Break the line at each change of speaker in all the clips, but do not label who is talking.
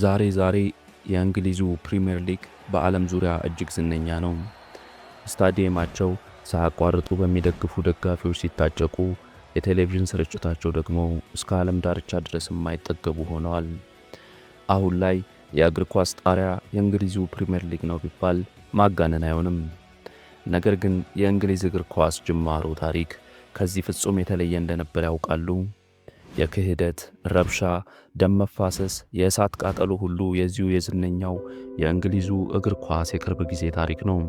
ዛሬ የእንግሊዙ ፕሪሚየር ሊግ በዓለም ዙሪያ እጅግ ዝነኛ ነው። ስታዲየማቸው ሳያቋርጡ በሚደግፉ ደጋፊዎች ሲታጨቁ፣ የቴሌቪዥን ስርጭታቸው ደግሞ እስከ ዓለም ዳርቻ ድረስ የማይጠገቡ ሆነዋል። አሁን ላይ የእግር ኳስ ጣሪያ የእንግሊዙ ፕሪሚየር ሊግ ነው ቢባል ማጋነን አይሆንም። ነገር ግን የእንግሊዝ እግር ኳስ ጅማሮ ታሪክ ከዚህ ፍጹም የተለየ እንደነበር ያውቃሉ? የክህደት፣ ረብሻ፣ ደም መፋሰስ፣ የእሳት ቃጠሎ ሁሉ የዚሁ የዝነኛው የእንግሊዙ እግር ኳስ የቅርብ ጊዜ ታሪክ ነው።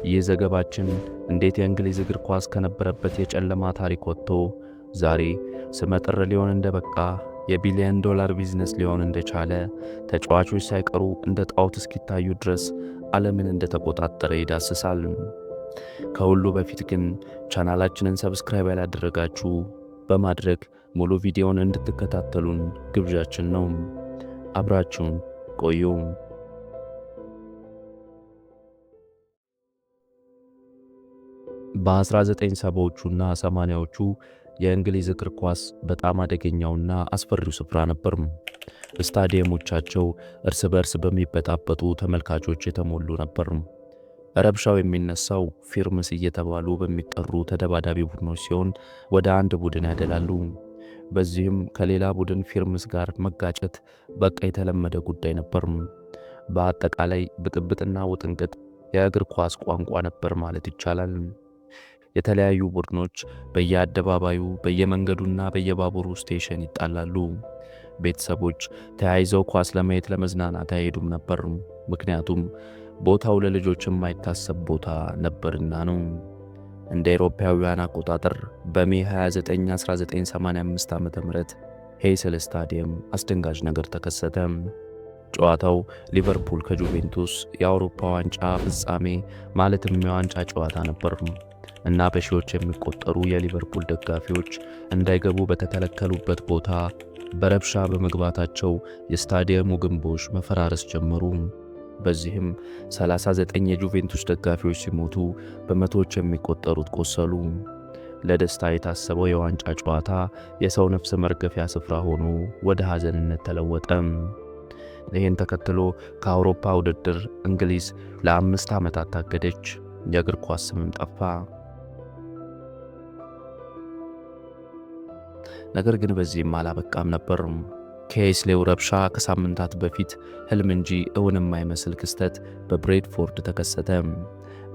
ይህ ዘገባችን እንዴት የእንግሊዝ እግር ኳስ ከነበረበት የጨለማ ታሪክ ወጥቶ ዛሬ ስመጥር ሊሆን እንደበቃ፣ የቢሊየን ዶላር ቢዝነስ ሊሆን እንደቻለ፣ ተጫዋቾች ሳይቀሩ እንደ ጣዖት እስኪታዩ ድረስ ዓለምን እንደተቆጣጠረ ይዳስሳል። ከሁሉ በፊት ግን ቻናላችንን ሰብስክራይብ ያላደረጋችሁ በማድረግ ሙሉ ቪዲዮውን እንድትከታተሉን ግብዣችን ነው። አብራችሁን ቆዩ። በ1970ዎቹና 80ዎቹ የእንግሊዝ እግር ኳስ በጣም አደገኛውና አስፈሪው ስፍራ ነበር። ስታዲየሞቻቸው እርስ በርስ በሚበጣበጡ ተመልካቾች የተሞሉ ነበር። ረብሻው የሚነሳው ፊርምስ እየተባሉ በሚጠሩ ተደባዳቢ ቡድኖች ሲሆን ወደ አንድ ቡድን ያደላሉ። በዚህም ከሌላ ቡድን ፊርምስ ጋር መጋጨት በቃ የተለመደ ጉዳይ ነበር። በአጠቃላይ ብጥብጥና ውጥንቅጥ የእግር ኳስ ቋንቋ ነበር ማለት ይቻላል። የተለያዩ ቡድኖች በየአደባባዩ በየመንገዱና በየባቡሩ ስቴሽን ይጣላሉ። ቤተሰቦች ተያይዘው ኳስ ለማየት ለመዝናናት አይሄዱም ነበር፣ ምክንያቱም ቦታው ለልጆች የማይታሰብ ቦታ ነበርና ነው። እንደ አውሮፓውያን አቆጣጠር በሜ 29 1985 ዓ.ም ሄይስል ስታዲየም አስደንጋጭ ነገር ተከሰተ። ጨዋታው ሊቨርፑል ከጁቬንቱስ የአውሮፓ ዋንጫ ፍጻሜ ማለትም የዋንጫ ጨዋታ ነበር እና በሺዎች የሚቆጠሩ የሊቨርፑል ደጋፊዎች እንዳይገቡ በተከለከሉበት ቦታ በረብሻ በመግባታቸው የስታዲየሙ ግንቦች መፈራረስ ጀመሩ። በዚህም 39 የጁቬንቱስ ደጋፊዎች ሲሞቱ በመቶዎች የሚቆጠሩት ቆሰሉ። ለደስታ የታሰበው የዋንጫ ጨዋታ የሰው ነፍስ መርገፊያ ስፍራ ሆኖ ወደ ሐዘንነት ተለወጠ። ይህን ተከትሎ ከአውሮፓ ውድድር እንግሊዝ ለ5 ዓመታት ታገደች። የእግር ኳስ ስምም ጠፋ። ነገር ግን በዚህም አላበቃም ነበር። ከሄይስሌው ረብሻ ከሳምንታት በፊት ህልም እንጂ እውን የማይመስል ክስተት በብሬድፎርድ ተከሰተ።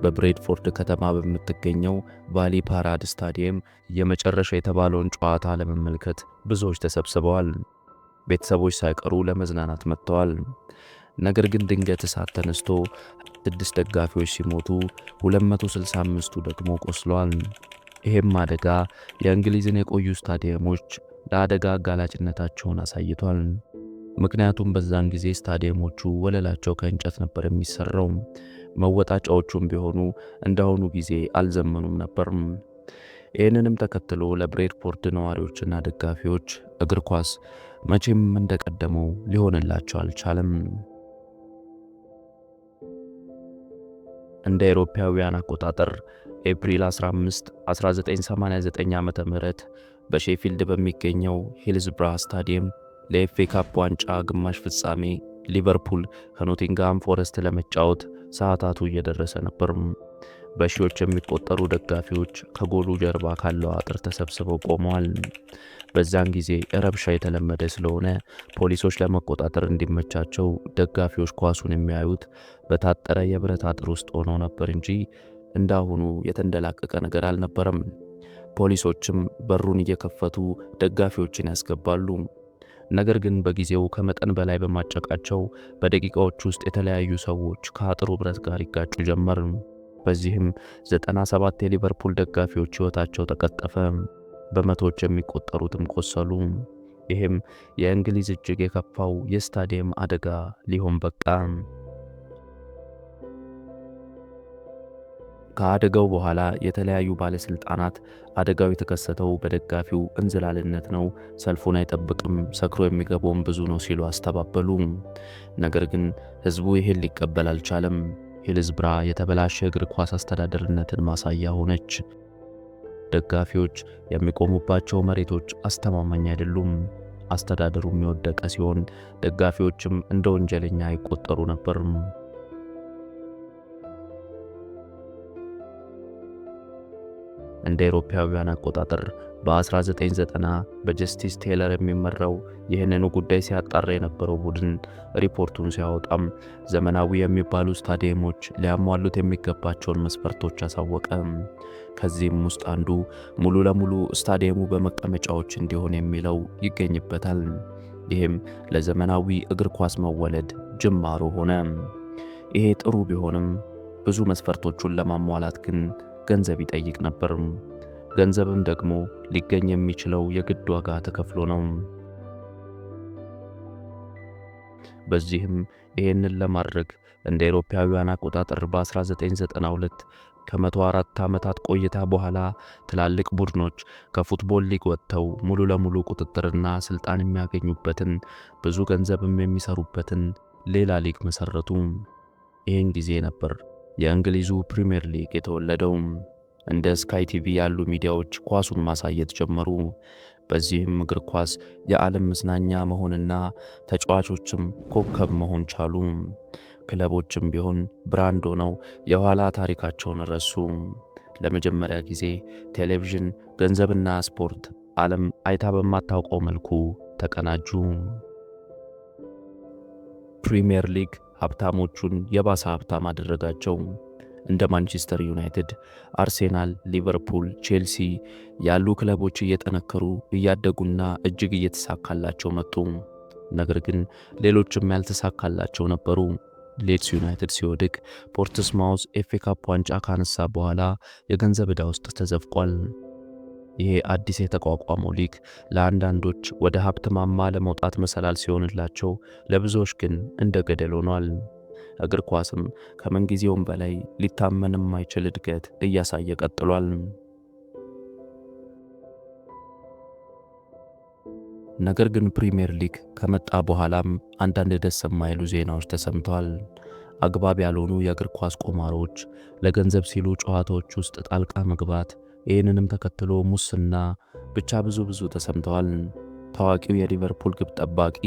በብሬድፎርድ ከተማ በምትገኘው ቫሊ ፓራድ ስታዲየም የመጨረሻ የተባለውን ጨዋታ ለመመልከት ብዙዎች ተሰብስበዋል። ቤተሰቦች ሳይቀሩ ለመዝናናት መጥተዋል። ነገር ግን ድንገት እሳት ተነስቶ 6 ደጋፊዎች ሲሞቱ 265ቱ ደግሞ ቆስለዋል። ይሄም አደጋ የእንግሊዝን የቆዩ ስታዲየሞች ለአደጋ አጋላጭነታቸውን አሳይቷል። ምክንያቱም በዛን ጊዜ ስታዲየሞቹ ወለላቸው ከእንጨት ነበር የሚሰራው። መወጣጫዎቹም ቢሆኑ እንደሆኑ ጊዜ አልዘመኑም ነበር። ይህንንም ተከትሎ ለብሬድፎርድ ነዋሪዎችና ደጋፊዎች እግር ኳስ መቼም እንደቀደመው ሊሆንላቸው አልቻለም። እንደ አውሮፓውያን አቆጣጠር ኤፕሪል 15 1989 ዓ.ም በሼፊልድ በሚገኘው ሂልስብራ ስታዲየም ለኤፍኤ ካፕ ዋንጫ ግማሽ ፍጻሜ ሊቨርፑል ከኖቲንግሃም ፎረስት ለመጫወት ሰዓታቱ እየደረሰ ነበር። በሺዎች የሚቆጠሩ ደጋፊዎች ከጎሉ ጀርባ ካለው አጥር ተሰብስበው ቆመዋል። በዛን ጊዜ ረብሻ የተለመደ ስለሆነ ፖሊሶች ለመቆጣጠር እንዲመቻቸው ደጋፊዎች ኳሱን የሚያዩት በታጠረ የብረት አጥር ውስጥ ሆነው ነበር እንጂ እንዳሁኑ የተንደላቀቀ ነገር አልነበረም። ፖሊሶችም በሩን እየከፈቱ ደጋፊዎችን ያስገባሉ። ነገር ግን በጊዜው ከመጠን በላይ በማጨቃቸው በደቂቃዎች ውስጥ የተለያዩ ሰዎች ከአጥሩ ብረት ጋር ይጋጩ ጀመር። በዚህም 97 የሊቨርፑል ደጋፊዎች ሕይወታቸው ተቀጠፈ፣ በመቶዎች የሚቆጠሩትም ቆሰሉ። ይህም የእንግሊዝ እጅግ የከፋው የስታዲየም አደጋ ሊሆን በቃ። ከአደጋው በኋላ የተለያዩ ባለስልጣናት አደጋው የተከሰተው በደጋፊው እንዝላልነት ነው፣ ሰልፉን አይጠብቅም፣ ሰክሮ የሚገባውም ብዙ ነው ሲሉ አስተባበሉ። ነገር ግን ህዝቡ ይህን ሊቀበል አልቻለም። ሂልስብራ የተበላሸ እግር ኳስ አስተዳደርነትን ማሳያ ሆነች። ደጋፊዎች የሚቆሙባቸው መሬቶች አስተማማኝ አይደሉም። አስተዳደሩም የወደቀ ሲሆን ደጋፊዎችም እንደ ወንጀለኛ ይቆጠሩ ነበር። እንደ አውሮፓውያን አቆጣጠር በ1990 በጀስቲስ ቴይለር የሚመራው ይህንኑ ጉዳይ ሲያጣራ የነበረው ቡድን ሪፖርቱን ሲያወጣም ዘመናዊ የሚባሉ ስታዲየሞች ሊያሟሉት የሚገባቸውን መስፈርቶች አሳወቀ። ከዚህም ውስጥ አንዱ ሙሉ ለሙሉ ስታዲየሙ በመቀመጫዎች እንዲሆን የሚለው ይገኝበታል። ይህም ለዘመናዊ እግር ኳስ መወለድ ጅማሮ ሆነ። ይሄ ጥሩ ቢሆንም ብዙ መስፈርቶቹን ለማሟላት ግን ገንዘብ ይጠይቅ ነበር። ገንዘብም ደግሞ ሊገኝ የሚችለው የግድ ዋጋ ተከፍሎ ነው። በዚህም ይህንን ለማድረግ እንደ አውሮፓውያን አቆጣጠር በ1992 ከ104 ዓመታት ቆይታ በኋላ ትላልቅ ቡድኖች ከፉትቦል ሊግ ወጥተው ሙሉ ለሙሉ ቁጥጥርና ስልጣን የሚያገኙበትን ብዙ ገንዘብም የሚሰሩበትን ሌላ ሊግ መሰረቱ። ይህን ጊዜ ነበር የእንግሊዙ ፕሪሚየር ሊግ የተወለደው። እንደ ስካይ ቲቪ ያሉ ሚዲያዎች ኳሱን ማሳየት ጀመሩ። በዚህም እግር ኳስ የዓለም መዝናኛ መሆንና ተጫዋቾችም ኮከብ መሆን ቻሉ። ክለቦችም ቢሆን ብራንድ ሆነው የኋላ ታሪካቸውን ረሱ። ለመጀመሪያ ጊዜ ቴሌቪዥን፣ ገንዘብና ስፖርት ዓለም አይታ በማታውቀው መልኩ ተቀናጁ። ፕሪሚየር ሊግ ሀብታሞቹን የባሰ ሀብታም አደረጋቸው። እንደ ማንቸስተር ዩናይትድ፣ አርሴናል፣ ሊቨርፑል፣ ቼልሲ ያሉ ክለቦች እየጠነከሩ እያደጉና እጅግ እየተሳካላቸው መጡ። ነገር ግን ሌሎችም ያልተሳካላቸው ነበሩ። ሌድስ ዩናይትድ ሲወድቅ፣ ፖርትስማውዝ ኤፍኤ ካፕ ዋንጫ ካነሳ በኋላ የገንዘብ ዕዳ ውስጥ ተዘፍቋል። ይሄ አዲስ የተቋቋመው ሊግ ለአንዳንዶች ወደ ሀብት ማማ ለመውጣት መሰላል ሲሆንላቸው፣ ለብዙዎች ግን እንደ ገደል ሆኗል። እግር ኳስም ከምንጊዜውም በላይ ሊታመን የማይችል እድገት እያሳየ ቀጥሏል። ነገር ግን ፕሪሚየር ሊግ ከመጣ በኋላም አንዳንድ ደስ የማይሉ ዜናዎች ተሰምተዋል። አግባብ ያልሆኑ የእግር ኳስ ቁማሮች፣ ለገንዘብ ሲሉ ጨዋታዎች ውስጥ ጣልቃ መግባት፣ ይህንንም ተከትሎ ሙስና፣ ብቻ ብዙ ተሰምተዋል። ታዋቂው የሊቨርፑል ግብ ጠባቂ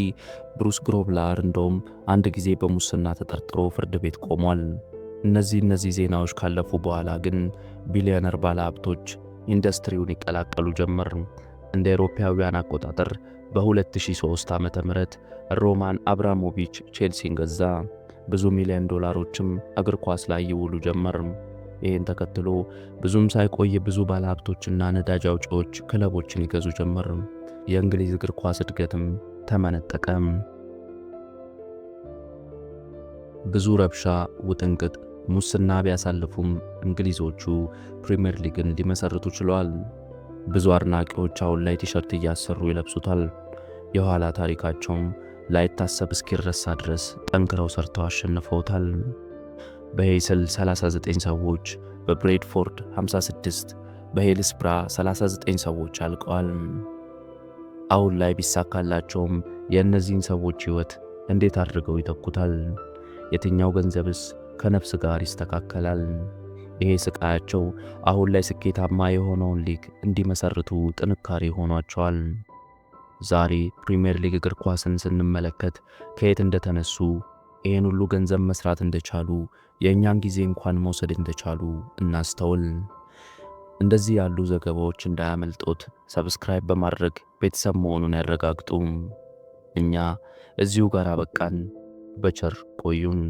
ብሩስ ግሮብላር እንደውም አንድ ጊዜ በሙስና ተጠርጥሮ ፍርድ ቤት ቆሟል። እነዚህ ዜናዎች ካለፉ በኋላ ግን ቢሊዮነር ባለሀብቶች ኢንዱስትሪውን ይቀላቀሉ ጀመር። እንደ አውሮፓውያን አቆጣጠር በ2003 ዓመተ ምህረት ሮማን አብራሞቪች ቼልሲን ገዛ። ብዙ ሚሊዮን ዶላሮችም እግር ኳስ ላይ ይውሉ ጀመር። ይህን ተከትሎ ብዙም ሳይቆይ ብዙ ባለሀብቶችና ነዳጅ አውጪዎች ክለቦችን ይገዙ ጀመር። የእንግሊዝ እግር ኳስ እድገትም ተመነጠቀ። ብዙ ረብሻ፣ ውጥንቅጥ፣ ሙስና ቢያሳልፉም እንግሊዞቹ ፕሪሚየር ሊግን ሊመሰርቱ ችለዋል። ብዙ አድናቂዎች አሁን ላይ ቲሸርት እያሰሩ ይለብሱታል። የኋላ ታሪካቸውም ላይታሰብ እስኪረሳ ድረስ ጠንክረው ሰርተው አሸንፈውታል። በሄይስል 39 ሰዎች፣ በብሬድፎርድ 56፣ በሄልስብራ 39 ሰዎች አልቀዋል። አሁን ላይ ቢሳካላቸውም የእነዚህን ሰዎች ሕይወት እንዴት አድርገው ይተኩታል? የትኛው ገንዘብስ ከነፍስ ጋር ይስተካከላል? ይሄ ስቃያቸው አሁን ላይ ስኬታማ የሆነውን ሊግ እንዲመሰርቱ ጥንካሬ ሆኗቸዋል። ዛሬ ፕሪሚየር ሊግ እግር ኳስን ስንመለከት ከየት እንደተነሱ፣ ይህን ሁሉ ገንዘብ መስራት እንደቻሉ፣ የእኛን ጊዜ እንኳን መውሰድ እንደቻሉ እናስተውል። እንደዚህ ያሉ ዘገባዎች እንዳያመልጦት ሰብስክራይብ በማድረግ ቤተሰብ መሆኑን ያረጋግጡ። እኛ እዚሁ ጋር አበቃን። በቸር ቆዩን።